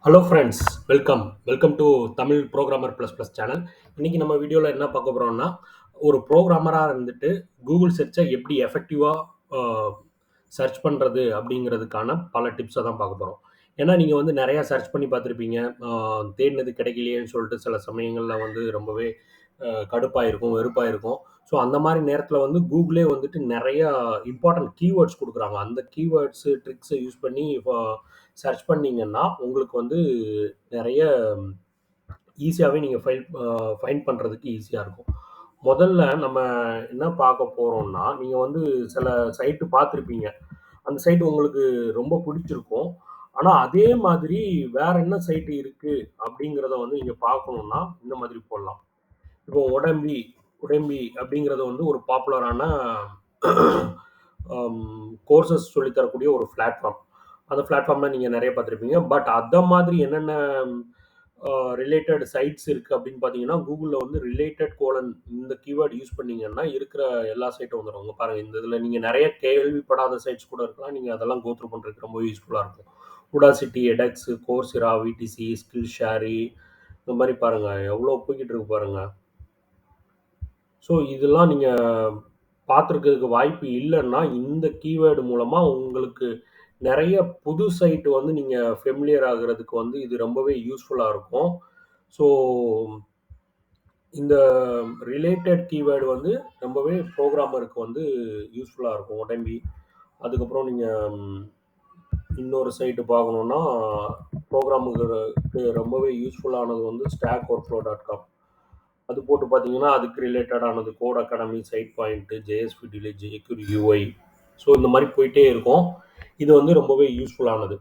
Hello friends, welcome to Tamil programmer plus plus channel. இன்றைக்கி நம்ம வீடியோவில் என்ன பார்க்க போகிறோம்னா, ஒரு ப்ரோக்ராமராக இருந்துட்டு கூகுள் சர்ச்சை எப்படி எஃபெக்டிவாக சர்ச் பண்ணுறது அப்படிங்கிறதுக்கான பல டிப்ஸை தான் பார்க்க போகிறோம். ஏன்னா நீங்கள் வந்து நிறையா சர்ச் பண்ணி பார்த்துருப்பீங்க. தேடினது கிடைக்கலையேன்னு சொல்லிட்டு சில சமயங்களில் வந்து ரொம்பவே கடுப்பாக இருக்கும், வெறுப்பாக இருக்கும். ஸோ அந்த மாதிரி நேரத்தில் வந்து கூகுளே வந்துட்டு நிறையா இம்பார்ட்டன்ட் கீவேர்ட்ஸ் கொடுக்குறாங்க. அந்த கீவேர்ட்ஸு ட்ரிக்ஸை யூஸ் பண்ணி இப்போ சர்ச் பண்ணீங்கன்னா உங்களுக்கு வந்து நிறைய ஈஸியாகவே நீங்கள் ஃபைண்ட் பண்ணுறதுக்கு ஈஸியாக இருக்கும். முதல்ல நம்ம என்ன பார்க்க போகிறோம்னா, நீங்கள் வந்து சில சைட்டு பார்த்துருப்பீங்க. அந்த சைட் உங்களுக்கு ரொம்ப பிடிச்சிருக்கும். ஆனால் அதே மாதிரி வேற என்ன சைட்டு இருக்குது அப்படிங்கிறத வந்து நீங்கள் பார்க்கணுன்னா இந்த மாதிரி போடலாம். இப்போ உடம்பி அப்படிங்கிறது வந்து ஒரு பாப்புலரான கோர்சஸ் சொல்லித் தரக்கூடிய ஒரு பிளாட்ஃபார்ம். அந்த பிளாட்ஃபார்ம்ல நீங்க நிறைய பார்த்துருப்பீங்க. பட் அத மாதிரி என்னென்ன ரிலேட்டட் சைட்ஸ் இருக்கு அப்படின்னு பார்த்தீங்கன்னா, கூகுள்ல வந்து ரிலேட்டட் கோலன் இந்த கீவேர்ட் யூஸ் பண்ணீங்கன்னா, இருக்கிற எல்லா சைட்டும் வந்துரும். இங்க பாருங்க, இந்த இதுல நீங்க நிறைய கேள்விப்படாத சைட்ஸ் கூட இருக்கலாம். நீங்க அதெல்லாம் கோ த்ரூ பண்றதுக்கு ரொம்ப யூஸ்ஃபுல்லா இருக்கும். உடாசிட்டி, எடெக்ஸ், கோர்செரா, விடிசி, ஸ்கில்ஷேரி இந்த மாரி பாருங்க. எவ்வளோ போய்க்கிட்டு இருக்கு பாருங்க. ஸோ இதெல்லாம் நீங்க பார்த்துருக்கிறதுக்கு வாய்ப்பு இல்லன்னா, இந்த கீவேர்டு மூலமா உங்களுக்கு நெறைய புது சைட் வந்து நீங்க ஃபெமிலியர் ஆகுறதுக்கு வந்து இது ரொம்பவே யூஸ்ஃபுல்லா இருக்கும். ஸோ இந்த ரிலேட்டட் கீவேர்டு வந்து ரொம்பவே புரோகிராமருக்கு வந்து யூஸ்ஃபுல்லா இருக்கும். உடம்பி. அதுக்கப்புறம் நீங்க இன்னொரு சைட் பார்க்கணும்னா, புரோகிராமருக்கு ரொம்பவே யூஸ்ஃபுல்லானது வந்து stackoverflow.com. அது போட்டு பார்த்தீங்கன்னா, அதுக்கு ரிலேட்டடானது Codecademy, SitePoint, JSP delay, jQuery UI. So இந்த மாதிரி போயிட்டே இருக்கும். இது வந்து ரொம்பவே யூஸ்ஃபுல்லானது.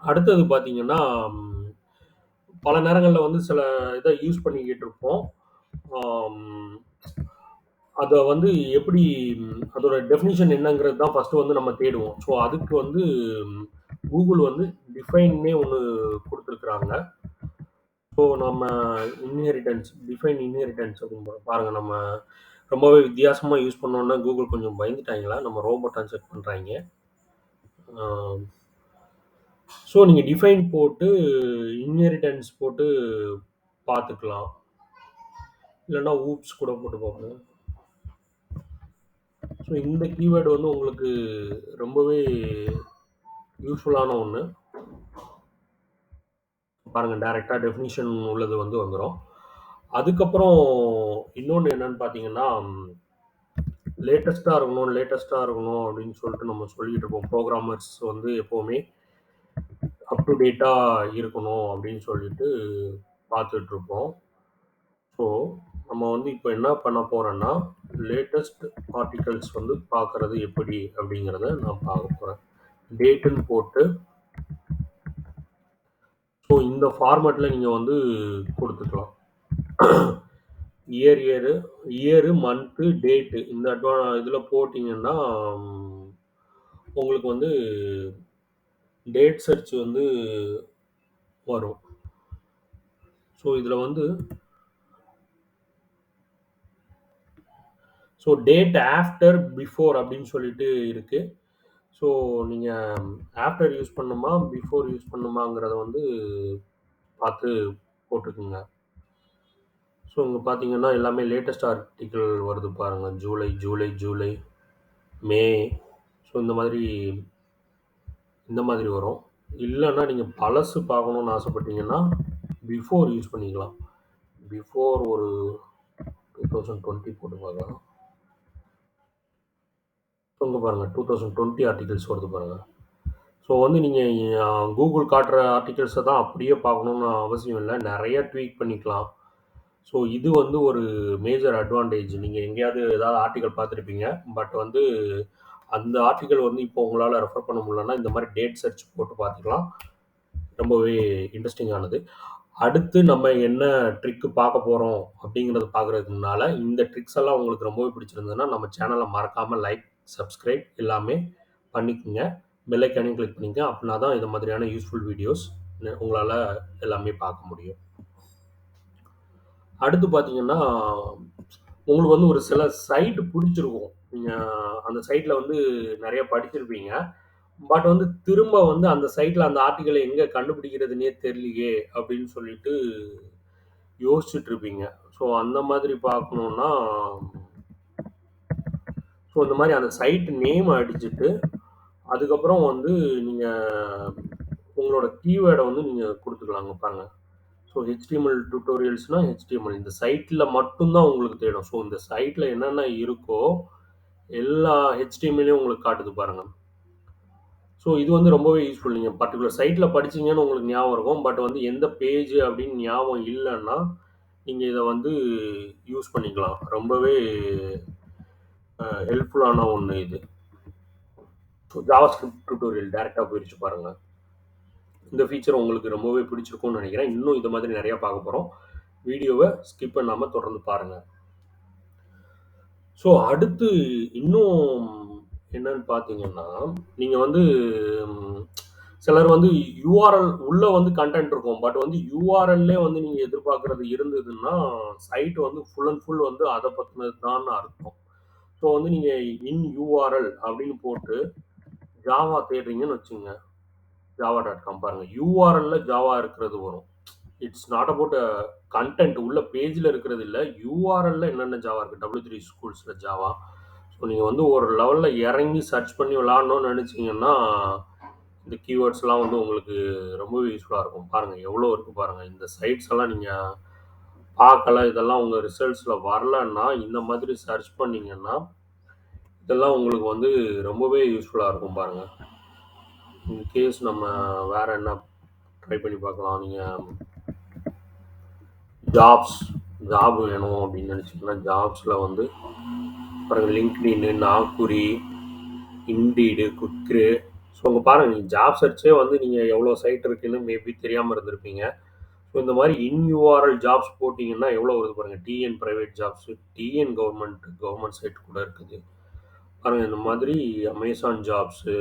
அடுத்தது பார்த்தீங்கன்னா, பல நேரங்களில் வந்து சில இதை யூஸ் பண்ணிக்கிட்டு இருப்போம். அதை வந்து எப்படி அதோட டெஃபினிஷன் என்னங்கிறது தான் ஃபஸ்ட்டு வந்து நம்ம தேடுவோம். ஸோ அதுக்கு வந்து கூகுள் வந்து டிஃபைன்னே ஒன்று கொடுத்துருக்குறாங்க. ஸோ நம்ம டிஃபைன் இன்ஹெரிட்டன்ஸ் அப்படின்னு பாருங்கள். நம்ம ரொம்பவே வித்தியாசமாக யூஸ் பண்ணோன்னா கூகுள் கொஞ்சம் பயந்துட்டாங்களா, நம்ம ரோபோட்டான்னு செக் பண்ணுறாங்க. ஸோ நீங்கள் டிஃபைன் போட்டு இன்ஹெரிட்டன்ஸ் போட்டு பார்த்துக்கலாம். இல்லைன்னா ஊப்ஸ் கூட போட்டு பார்ப்போம். ஸோ இந்த கீவேர்டு வந்து உங்களுக்கு ரொம்பவே யூஸ்ஃபுல்லான ஒன்று. பாருங்கள், டைரெக்டாக டெஃபினிஷன் உள்ளது வந்து வந்துடும். அதுக்கப்புறம் இன்னொன்று என்னன்னு பார்த்தீங்கன்னா, லேட்டஸ்ட்டாக இருக்கணும் அப்படின்னு சொல்லிட்டு நம்ம சொல்லிக்கிட்டு இருப்போம். ப்ரோக்ராமர்ஸ் வந்து எப்போவுமே அப் டு டேட்டாக இருக்கணும் அப்படின்னு சொல்லிட்டு பார்த்துட்ருப்போம். ஸோ நம்ம வந்து இப்போ என்ன பண்ண போகிறோன்னா, லேட்டஸ்ட் ஆர்டிகல்ஸ் வந்து பார்க்குறது எப்படி அப்படிங்கிறத நான் பார்க்க போகிறேன். டேட்டுன்னு போட்டு, ஸோ இந்த ஃபார்மேட்டில் நீங்கள் வந்து கொடுத்துக்கலாம். இயரு, மந்த்து, டேட்டு இந்த இதில் போட்டிங்கன்னா உங்களுக்கு வந்து டேட் சர்ச் வந்து வரும். ஸோ இதில் வந்து டேட் ஆஃப்டர், பிஃபோர் அப்படின்னு சொல்லிட்டு இருக்குது. ஸோ நீங்கள் ஆஃப்டர் யூஸ் பண்ணணுமா, பிஃபோர் யூஸ் பண்ணணுமாங்கிறத வந்து பார்த்து போட்டுக்குங்க. ஸோ இங்கே பார்த்தீங்கன்னா எல்லாமே லேட்டஸ்ட் ஆர்டிக்கிள் வருது பாருங்கள். ஜூலை, மே. ஸோ இந்த மாதிரி வரும். இல்லைன்னா நீங்கள் பழசு பார்க்கணுன்னு ஆசைப்பட்டீங்கன்னா பிஃபோர் யூஸ் பண்ணிக்கலாம். பிஃபோர் ஒரு 2020 போட்டு பார்க்கலாம். ஸோ இங்கே பாருங்கள், 2020 ஆர்டிகல்ஸ் வருது பாருங்கள். ஸோ வந்து நீங்கள் கூகுள் காட்டுற ஆர்டிகல்ஸை தான் அப்படியே பார்க்கணுன்னு அவசியம் இல்லை. நிறைய ட்வீக் பண்ணிக்கலாம். ஸோ இது வந்து ஒரு மேஜர் அட்வான்டேஜ். நீங்கள் எங்கேயாவது ஏதாவது ஆர்டிக்கல் பார்த்துருப்பீங்க. பட் வந்து அந்த ஆர்டிக்கல் வந்து இப்போ உங்களால் ரெஃபர் பண்ண முடியலன்னா இந்த மாதிரி டேட் சர்ச் போட்டு பார்த்துக்கலாம். ரொம்பவே இன்ட்ரெஸ்டிங்கானது. அடுத்து நம்ம என்ன ட்ரிக்கு பார்க்க போகிறோம் அப்படிங்கிறத பார்க்குறதுக்கு முன்னால், இந்த ட்ரிக்ஸ் எல்லாம் உங்களுக்கு ரொம்பவே பிடிச்சிருந்ததுன்னா நம்ம சேனலை மறக்காமல் லைக், சப்ஸ்கிரைப் எல்லாமே பண்ணிக்கோங்க. பெல் ஐக்கானையும் கிளிக் பண்ணிக்கங்க. அப்படின்னா தான் இது மாதிரியான யூஸ்ஃபுல் வீடியோஸ் உங்களால் எல்லாமே பார்க்க முடியும். அடுத்து பார்த்தீங்கன்னா, உங்களுக்கு வந்து ஒரு சில சைட்டு பிடிச்சிருக்கும். நீங்கள் அந்த சைட்டில் வந்து நிறைய படிச்சிருப்பீங்க. பட் வந்து திரும்ப வந்து அந்த சைட்ல அந்த ஆர்டிக்கிள எங்க கண்டுபிடிக்கிறதுன்னே தெரியலையே அப்படின்னு சொல்லிட்டு யோசிச்சுட்டு இருப்பீங்க. ஸோ அந்த மாதிரி பார்க்கணும்னா, ஸோ இந்த மாரி அந்த சைட் நேம் அடிச்சுட்டு, அதுக்கப்புறம் வந்து நீங்க உங்களோட கீவேர்ட வந்து நீங்க குடுத்துக்கலாங்க பாருங்க. ஸோ HTML டியூட்டோரியல்ஸ்னா HTML இந்த சைட்ல மட்டும் தான் உங்களுக்கு தேடும். ஸோ இந்த சைட்ல என்னென்ன இருக்கோ, எல்லா HTMLயும் உங்களுக்கு காட்டுது பாருங்க. ஸோ இது வந்து ரொம்பவே யூஸ்ஃபுல். நீங்க பர்ட்டிகுலர் சைட்ல படிச்சீங்கன்னு உங்களுக்கு ஞாபகம் இருக்கும். பட் வந்து எந்த பேஜ் அப்படின்னு ஞாபகம் இல்லன்னா, நீங்க இத வந்து யூஸ் பண்ணிக்கலாம். ரொம்பவே ஹெல்ப்ஃபுல்லான ஒண்ணு இது. ஸோ ஜாவாஸ்கிரிப்ட் டியூட்டோரியல் டைரக்ட்டா போயிருச்சு பாருங்க. இந்த ஃபீச்சர் உங்களுக்கு ரொம்பவே பிடிச்சிருக்கும்னு நெனைக்கிறேன். இன்னும் இந்த மாதிரி நெறைய பார்க்க போறோம். வீடியோவ ஸ்கிப் பண்ணாம தொடர்ந்து பாருங்க. ஸோ அடுத்து இன்னும் என்னன்னு பார்த்தீங்கன்னா, நீங்க வந்து ம் சிலர் வந்து யுஆர்எல் உள்ள வந்து கன்டென்ட் இருக்கும். பட் வந்து யுஆர்எல்லே வந்து நீங்க எதிர்பார்க்கிறது இருந்ததுன்னா, சைட் வந்து ஃபுல் அண்ட் ஃபுல் வந்து அத பத்தினது தான்னு அர்த்தம். ஸோ வந்து நீங்க இன் யுஆர்எல் அப்படின்னு போட்டு ஜாவா தேடுறீங்கன்னு வச்சுக்கங்க. ஜாவா.காம் பாருங்க. யுஆர்எல்ல ஜாவா இருக்கிறது வரும். இட்ஸ் நாட் அபௌட் கன்டென்ட் உள்ள பேஜ்ல இருக்கிறது இல்ல. யுஆர்எல்ல என்னென்ன ஜாவா இருக்கு. W3 ஸ்கூல்ஸ்ல Java. ஸோ நீங்க வந்து ஒரு லெவல்ல இறங்கி சர்ச் பண்ணி விளையாடணும்னு நினைச்சீங்கன்னா, இந்த கீவேர்ட்ஸ்லாம் வந்து உங்களுக்கு ரொம்பவே யூஸ்ஃபுல்லா இருக்கும். பாருங்க எவ்வளோ இருக்கு பாருங்க. இந்த சைட்ஸ் எல்லாம் நீங்க பார்க்கல, இதெல்லாம் உங்க ரிசல்ட்ஸ்ல வரலன்னா, இந்த மாதிரி சர்ச் பண்ணீங்கன்னா, இதெல்லாம் உங்களுக்கு வந்து ரொம்பவே யூஸ்ஃபுல்லா இருக்கும் பாருங்க. இன் கேஸ் நம்ம வேற என்ன ட்ரை பண்ணி பார்க்கலாம். நீங்க ஜாப்ஸ் ஜாப் வேணும் அப்படின்னு நினச்சிங்கன்னா, ஜாப்ஸில் வந்து பாருங்கள் லிங்க்டின், நாக்குரி, இண்டீடு, குக்ரு. ஸோ உங்க பாருங்கள் நீங்கள் ஜாப் சர்ச்சே வந்து நீங்கள் எவ்வளோ சைட் இருக்குன்னு மேபி தெரியாமல் இருந்திருப்பீங்க. ஸோ இந்த மாதிரி இன்யூஆர்எல் ஜாப்ஸ் போட்டிங்கன்னா எவ்வளோ வருது பாருங்கள். TN private jobs, TN government side கூட இருக்குது. பாருங்கள் இந்த மாதிரி அமேசான் ஜாப்ஸு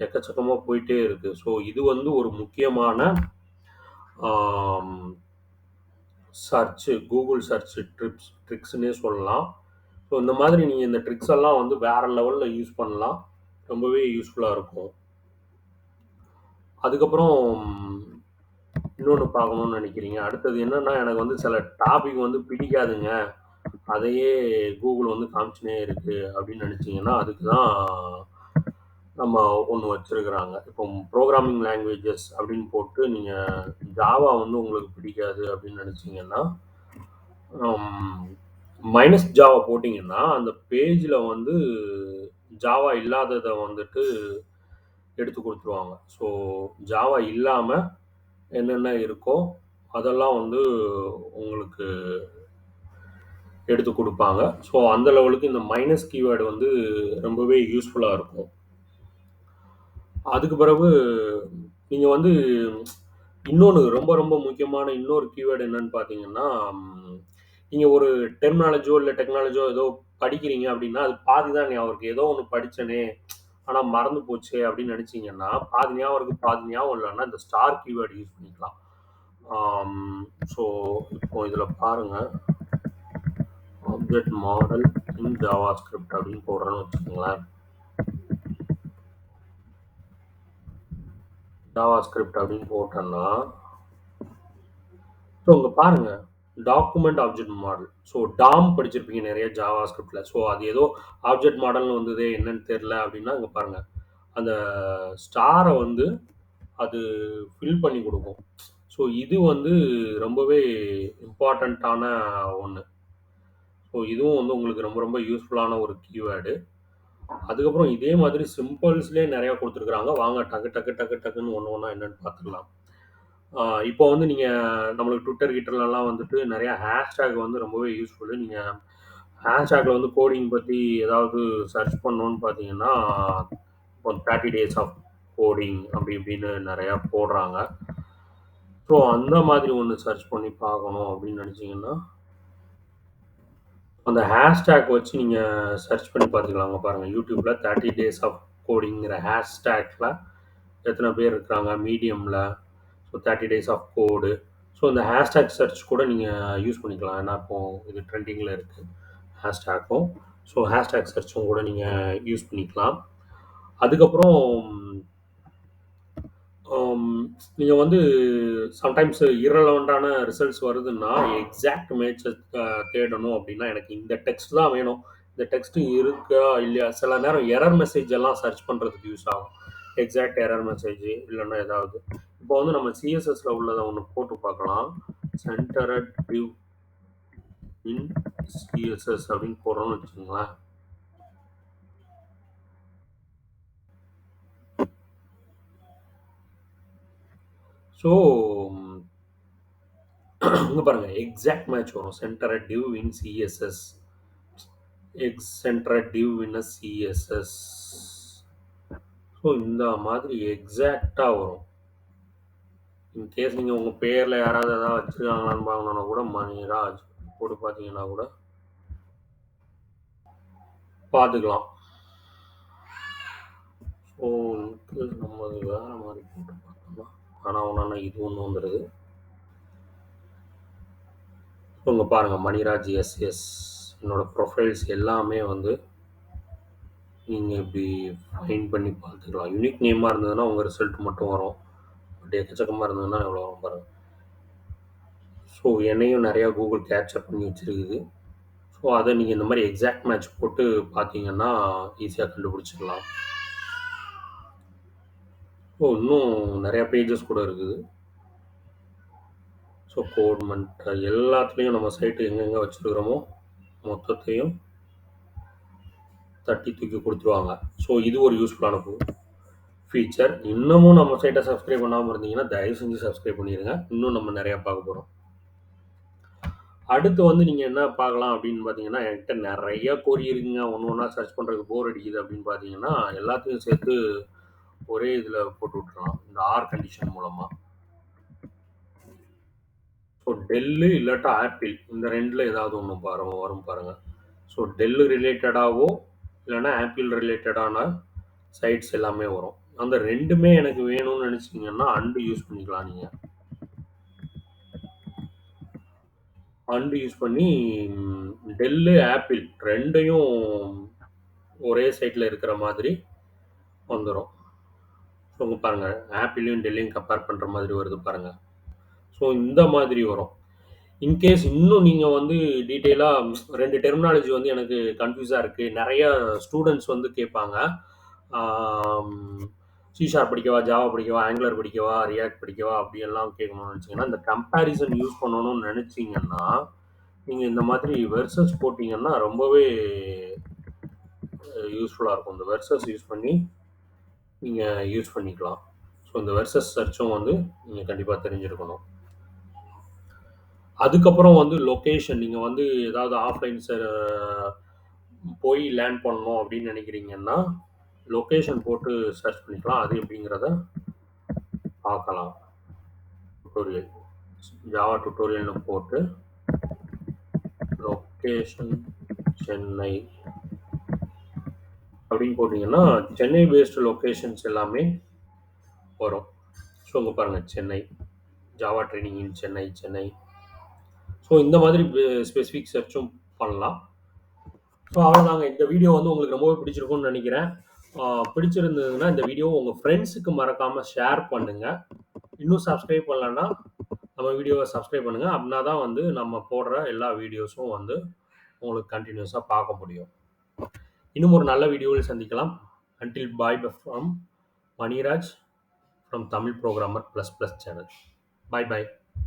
எக்கச்சக்கமாக போயிட்டே இருக்குது. ஸோ இது வந்து ஒரு முக்கியமான சர்ச்சு கூகுள் சர்ச் ட்ரிக்ஸ்னே சொல்லலாம். ஸோ இந்த மாதிரி நீங்கள் இந்த ட்ரிக்ஸ் எல்லாம் வந்து வேறு லெவலில் யூஸ் பண்ணலாம். ரொம்பவே யூஸ்ஃபுல்லாக இருக்கும். அதுக்கப்புறம் இன்னொன்று பார்க்கணும்னு நினைக்கிறீங்க. அடுத்தது என்னன்னா, எனக்கு வந்து சில டாபிக் வந்து பிடிக்காதுங்க. அதையே கூகுள் வந்து காமிச்சுனே இருக்கு அப்படின்னு நினச்சிங்கன்னா, அதுக்கு தான் நம்ம ஒன்று வச்சிருக்கிறாங்க. இப்போ ப்ரோக்ராமிங் லாங்குவேஜஸ் அப்படின்னு போட்டு நீங்கள் ஜாவா வந்து உங்களுக்கு பிடிக்காது அப்படின்னு நினச்சிங்கன்னா, மைனஸ் ஜாவா போட்டிங்கன்னா, அந்த பேஜில் வந்து ஜாவா இல்லாததை வந்துட்டு எடுத்து கொடுத்துருவாங்க. ஸோ ஜாவா இல்லாமல் என்னென்ன இருக்கோ அதெல்லாம் வந்து உங்களுக்கு எடுத்து கொடுப்பாங்க. ஸோ அந்த லெவலுக்கு இந்த மைனஸ் கீவேர்டு வந்து ரொம்பவே யூஸ்ஃபுல்லாக இருக்கும். அதுக்கு பிறகு நீங்கள் வந்து இன்னொன்று ரொம்ப ரொம்ப முக்கியமான இன்னொரு கீவேர்டு என்னன்னு பார்த்தீங்கன்னா, நீங்கள் ஒரு டெர்மினாலஜியோ இல்லை டெக்னாலஜியோ ஏதோ படிக்கிறீங்க அப்படின்னா, அது பாதி தான் ஞாபகம் இருக்குது. ஏதோ ஒன்று படித்தேனே ஆனால் மறந்து போச்சே அப்படின்னு நினச்சிங்கன்னா, பாதி ஞாபகம் இருக்குது பாதி ஞாபகம் இல்லைன்னா இந்த ஸ்டார் கீவேர்டு யூஸ் பண்ணிக்கலாம். ஸோ இப்போ இதில் பாருங்கள், ஆப்ஜெக்ட் மாடல் இன் ஜாவா ஸ்கிரிப்ட் அப்படின்னு போடுறேன்னு வச்சுக்கோங்களேன். ஜாவா ஸ்கிரிப்ட் அப்படின்னு போட்டோன்னா, ஸோ இங்கே பாருங்க document object model. So Tom படிச்சிருப்பீங்க நிறைய ஜாவா ஸ்கிரிப்டில். ஸோ அது ஏதோ ஆப்ஜெக்ட் மாடல்னு வந்தது என்னன்னு தெரில அப்படின்னா இங்கே பாருங்கள் அந்த ஸ்டாரை வந்து அது ஃபில் பண்ணி கொடுக்கும். ஸோ இது வந்து ரொம்பவே இம்பார்ட்டண்ட்டான ஒன்று. ஸோ இதுவும் வந்து உங்களுக்கு ரொம்ப ரொம்ப யூஸ்ஃபுல்லான ஒரு கீவேர்டு. அதுக்கப்புறம் இதே மாதிரி சிம்பிள்ஸ்லேயே நிறையா கொடுத்துருக்குறாங்க. வாங்க டக்கு டக்கு டக்கு டக்குன்னு ஒன்று ஒன்றா என்னென்னு பார்த்துக்கலாம். இப்போ வந்து நீங்கள் நம்மளுக்கு ட்விட்டர் கிட்டலாம் வந்துட்டு நிறையா ஹேஷ்டேக் வந்து ரொம்பவே யூஸ்ஃபுல்லு. நீங்கள் ஹேஷ்டேக்கில் வந்து கோடிங் பற்றி ஏதாவது சர்ச் பண்ணணுன்னு பார்த்தீங்கன்னா, இப்போ 30 டேஸ் ஆஃப் கோடிங் அப்படி இப்படின்னு நிறையா போடுறாங்க. ஸோ அந்த மாதிரி ஒன்று சர்ச் பண்ணி பார்க்கணும் அப்படின்னு நினச்சிங்கன்னா, அந்த ஹேஷ்டேக் வச்சு நீங்கள் சர்ச் பண்ணி பார்த்துக்கலாங்க. பாருங்கள் யூடியூப்பில் 30 டேஸ் ஆஃப் கோடிங்கிற ஹேஷ்டேக்கில் எத்தனை பேர் இருக்கிறாங்க மீடியமில். So 30 days of code. So இந்த ஹேஷ்டேக் சர்ச் கூட நீங்கள் யூஸ் பண்ணிக்கலாம். ஏன்னா இப்போது இது ட்ரெண்டிங்கில் இருக்குது ஹேஷ்டேக்கும். ஸோ ஹேஷ்டேக் சர்ச்சும் கூட நீங்கள் யூஸ் பண்ணிக்கலாம். அதுக்கப்புறம் நீங்க வந்து சம்டைம்ஸ் இரலவென்ட்டான ரிசல்ட்ஸ் வருதுன்னா, எக்ஸாக்ட் மேட்ச்ச தேடணும் அப்டின்னா, எனக்கு இந்த டெக்ஸ்ட் தான் வேணும். இந்த டெக்ஸ்ட் இருக்கா? இல்லையா? சில நேரம் எரர் மெசேஜ் எல்லாம் சர்ச் பண்றதுக்கு யூஸ் ஆகும். எக்ஸாக்ட் எரர் மெசேஜ் இல்லன்னா ஏதாவது. இப்போ வந்து நம்ம சிஎஸ்எஸ்ல உள்ளத ஒண்ணு போட்டு பார்க்கலாம். சென்டரட் டிவ் இன் சிஎஸ்எஸ் அப்டின்னு போடுறோம்னு வச்சுக்கோங்களேன். ஸோ இங்க பாருங்க எக்ஸாக்ட் மேட்ச் வரும். Centered div in CSS. Centered div in CSS. So இந்த மாதிரி எக்ஸாக்ட்டா வரும். இன்கேஸ் நீங்க உங்க பேர்ல யாராவது ஏதாவது வச்சிருக்காங்களான்னு பார்க்கணும்னா கூட மணிராஜ் போட்டு பார்த்தீங்கன்னா கூட பார்த்துக்கலாம். ஸோ இன்கேஸ் நம்ம அது வேற மாதிரி போட்டு பார்த்தோம்னா ஆனால் ஒன்றா இது ஒன்று வந்துடுது. ஸோ இங்கே பாருங்கள் மணிராஜ் எஸ்எஸ் என்னோட ப்ரொஃபைல்ஸ் எல்லாமே வந்து நீங்கள் இப்படி ஃபைன் பண்ணி பார்த்துக்கலாம். யூனிக் நேமாக இருந்ததுன்னா உங்கள் ரிசல்ட் மட்டும் வரும். பட் எக்கச்சக்கமாக இருந்ததுன்னா எவ்வளோ வரும் பாருங்கள். ஸோ என்னையும் நிறையா கூகுள் கேப்சர் பண்ணி வச்சுருக்குது. ஸோ அதை நீங்கள் இந்த மாதிரி எக்ஸாக்ட் மேட்ச் போட்டு பார்த்தீங்கன்னா ஈஸியாக கண்டுபிடிச்சிடலாம். ஸோ இன்னும் நிறையா பேஜஸ் கூட இருக்குது. ஸோ கோட்மெண்ட் எல்லாத்துலேயும் நம்ம சைட்டு எங்கெங்கே வச்சுருக்கிறோமோ மொத்தத்தையும் தட்டி தூக்கி கொடுத்துருவாங்க. ஸோ இது ஒரு யூஸ்ஃபுல்லான ஃபீச்சர். இன்னமும் நம்ம சைட்டை சப்ஸ்கிரைப் பண்ணாமல் இருந்தீங்கன்னா தயவு செஞ்சு சப்ஸ்கிரைப் பண்ணிடுங்க. இன்னும் நம்ம நிறையா பார்க்க போகிறோம். அடுத்து வந்து நீங்கள் என்ன பார்க்கலாம் அப்படின்னு பார்த்தீங்கன்னா, என்கிட்ட நிறைய கோரி இருக்குங்க. ஒன்று ஒன்றா சர்ச் பண்ணுறதுக்கு போர் அடிக்குது அப்படின்னு பார்த்தீங்கன்னா, எல்லாத்தையும் சேர்த்து ஒரே இதில் போட்டு விட்டுறலாம். இந்த ஆர் கண்டிஷன் மூலமாக. ஸோ டெல்லு இல்லாட்டா ஆப்பிள் இந்த ரெண்டில் ஏதாவது ஒன்று வரும் பாருங்கள். ஸோ டெல்லு ரிலேட்டடாகவோ இல்லைன்னா ஆப்பிள் ரிலேட்டடான சைட்ஸ் எல்லாமே வரும். அந்த ரெண்டுமே எனக்கு வேணும்னு நினச்சிங்கன்னா அண்டு யூஸ் பண்ணிக்கலாம். நீங்கள் அண்டு யூஸ் பண்ணி டெல்லு ஆப்பிள் ரெண்டையும் ஒரே சைட்டில் இருக்கிற மாதிரி வந்துடும். ஸோ இங்கே பாருங்கள் ஆப்பிளையும் டெல்லையும் கம்பேர் பண்ணுற மாதிரி வருது பாருங்கள். ஸோ இந்த மாதிரி வரும். இன்கேஸ் இன்னும் நீங்கள் வந்து டீட்டெயிலாக ரெண்டு டெர்மினாலஜி வந்து எனக்கு கன்ஃபியூஸாக இருக்குது. நிறைய ஸ்டூடெண்ட்ஸ் வந்து கேட்பாங்க. C# படிக்கவா, ஜாவா படிக்கவா, ஆங்குலர் படிக்கவா, ரியாக்ட் படிக்கவா அப்படியெல்லாம் கேட்கணும்னு நினச்சிங்கன்னா, இந்த கம்பேரிசன் யூஸ் பண்ணணும்னு நினச்சிங்கன்னா நீங்கள் இந்த மாதிரி வெர்சஸ் போட்டிங்கன்னா ரொம்பவே யூஸ்ஃபுல்லாக இருக்கும். இந்த வெர்சஸ் யூஸ் பண்ணி நீங்கள் யூஸ் பண்ணிக்கலாம். ஸோ இந்த வெர்சஸ் சர்ச்சும் வந்து நீங்கள் கண்டிப்பாக தெரிஞ்சிருக்கணும். அதுக்கப்புறம் வந்து லொக்கேஷன் நீங்கள் வந்து ஏதாவது ஆஃப்லைன் போய் லேர்ன் பண்ணணும் அப்படின்னு நினைக்கிறீங்கன்னா லொக்கேஷன் போட்டு சர்ச் பண்ணிக்கலாம். அது எப்படிங்கிறத பார்க்கலாம். டுட்டோரியல் ஜாவா டுட்டோரியல்னு போட்டு லொக்கேஷன் சென்னை அப்படின்னு போட்டிங்கன்னா சென்னை பேஸ்டு லொக்கேஷன்ஸ் எல்லாமே வரும். ஸோ இங்கே பாருங்கள் சென்னை ஜாவா ட்ரைனிங் இன் சென்னை. ஸோ இந்த மாதிரி ஸ்பெசிஃபிக் சர்ச்சும் பண்ணலாம். ஸோ அவ்வளோதாங்க. இந்த வீடியோ வந்து உங்களுக்கு ரொம்பவே பிடிச்சிருக்கும்னு நினைக்கிறேன். பிடிச்சிருந்ததுன்னா இந்த வீடியோ உங்கள் ஃப்ரெண்ட்ஸுக்கு மறக்காமல் ஷேர் பண்ணுங்கள். இன்னும் சப்ஸ்கிரைப் பண்ணலன்னா நம்ம வீடியோவை சப்ஸ்கிரைப் பண்ணுங்கள். அப்படின்னா தான் வந்து நம்ம போடுற எல்லா வீடியோஸும் வந்து உங்களுக்கு கண்டினியூஸாக பார்க்க முடியும். இன்னும் ஒரு நல்ல வீடியோவில் சந்திக்கலாம். Until bye from Maniraj from Tamil programmer ++ channel. Bye.